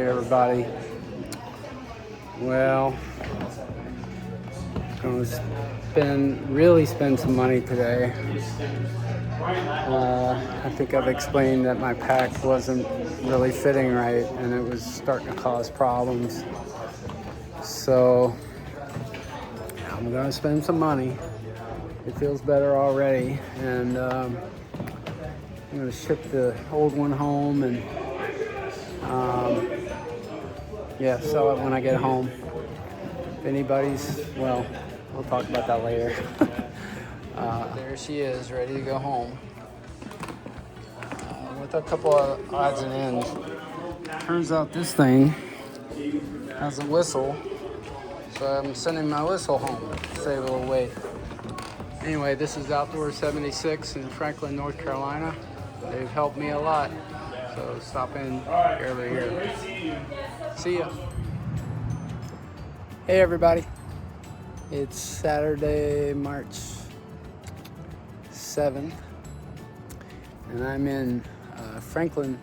Hey everybody. Well, I'm gonna really spend some money today. I think I've explained that my pack wasn't really fitting right and it was starting to cause problems. So I'm gonna spend some money. It feels better already, and I'm gonna ship the old one home and sell it when I get home. If anybody's, well, we'll talk about that later. There she is, ready to go home. With a couple of odds and ends. Turns out this thing has a whistle, so I'm sending my whistle home to save a little weight. Anyway, this is Outdoor 76 in Franklin, North Carolina. They've helped me a lot, so stop in over here. See ya. Hey everybody. It's Saturday, March 7th, and I'm in Franklin,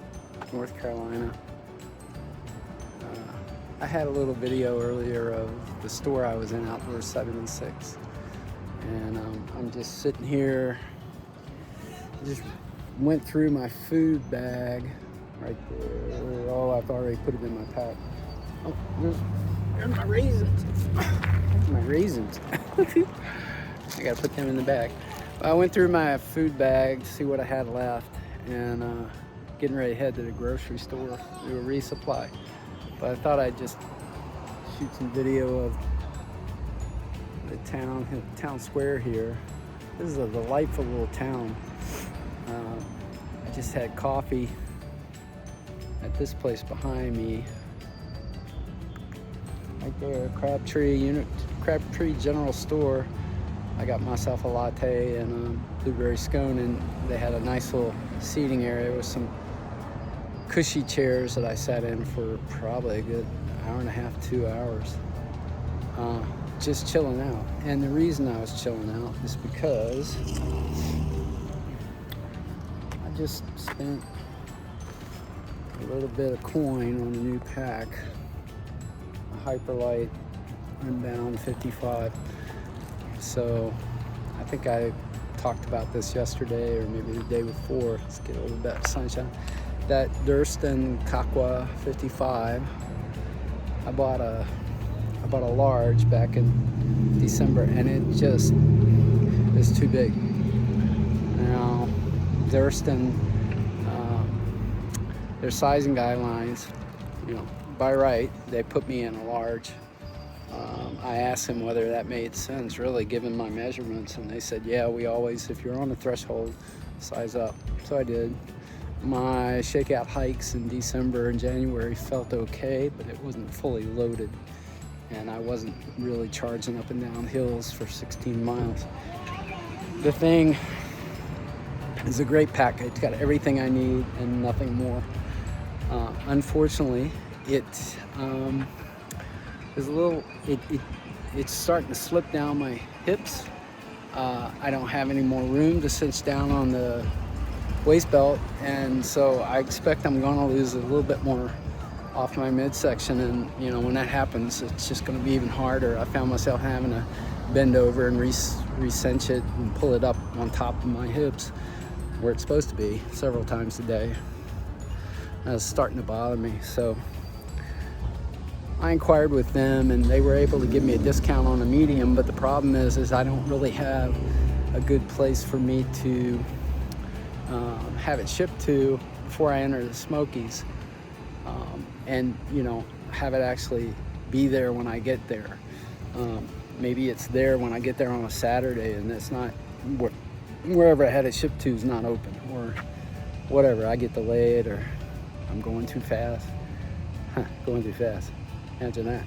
North Carolina. I had a little video earlier of the store I was in, Outdoor 76. And I'm just sitting here. I just went through my food bag right there. Oh, I've already put it in my pack. Oh, there's my raisins. My raisins. I gotta put them in the bag. I went through my food bag to see what I had left, and getting ready to head to the grocery store to do a resupply. But I thought I'd just shoot some video of the town square here. This is a delightful little town. I just had coffee at this place behind me, right there, Crabtree General Store. I got myself a latte and a blueberry scone, and they had a nice little seating area with some cushy chairs that I sat in for probably a good hour and a half, 2 hours. Just chilling out. And the reason I was chilling out is because I just spent a little bit of coin on a new pack, a Hyperlight Unbound 55. So I think I talked about this yesterday or maybe the day before. Let's get a little bit of sunshine. That Durston Kakwa 55, I bought a large back in December, and it just is too big. Now, Durston, their sizing guidelines, by right, they put me in a large. I asked them whether that made sense, really, given my measurements, and they said, yeah, we always, if you're on the threshold, size up. So I did. My shakeout hikes in December and January felt okay, but it wasn't fully loaded. And I wasn't really charging up and down hills for 16 miles. The thing is a great pack. It's got everything I need and nothing more. Unfortunately, it's starting to slip down my hips. I don't have any more room to cinch down on the waist belt, and so I expect I'm going to lose a little bit more off my midsection, and when that happens, it's just going to be even harder. I found myself having to bend over and re-cinch it and pull it up on top of my hips where it's supposed to be several times a day. That's starting to bother me, so I inquired with them, and they were able to give me a discount on a medium, but the problem is I don't really have a good place for me to have it shipped to before I enter the Smokies. And have it actually be there when I get there. Maybe it's there when I get there on a Saturday, and it's not wherever I had it shipped to is not open, or whatever. I get delayed, or I'm going too fast. Going too fast. Imagine that.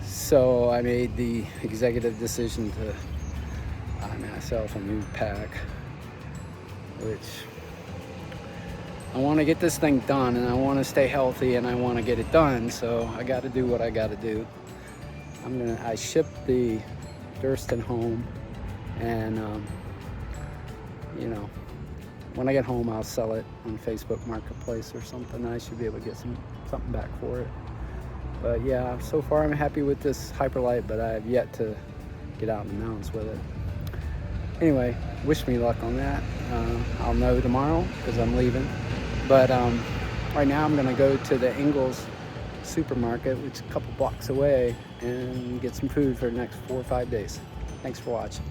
So I made the executive decision to buy myself a new pack, which I want to get this thing done, and I want to stay healthy, and I want to get it done, so I got to do what I got to do. I shipped the Durston home, and when I get home, I'll sell it on Facebook Marketplace or something. I should be able to get some something back for it. But yeah, so far I'm happy with this Hyperlite, but I have yet to get out in the mountains with it. Anyway, wish me luck on that. I'll know tomorrow because I'm leaving. But right now I'm gonna go to the Ingles Supermarket, which is a couple blocks away, and get some food for the next 4 or 5 days. Thanks for watching.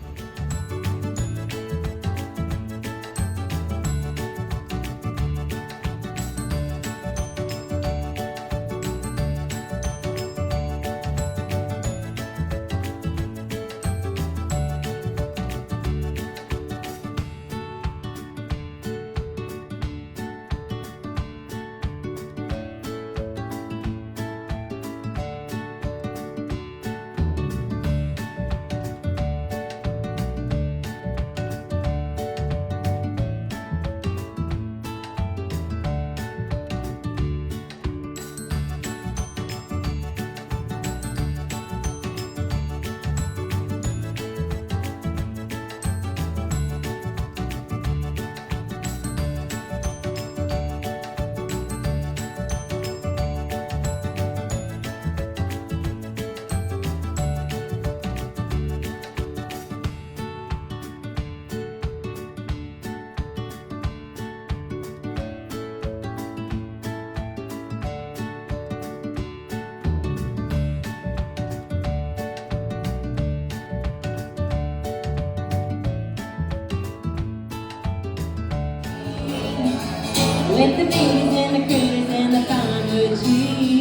With the babies and the critters and the farmer trees.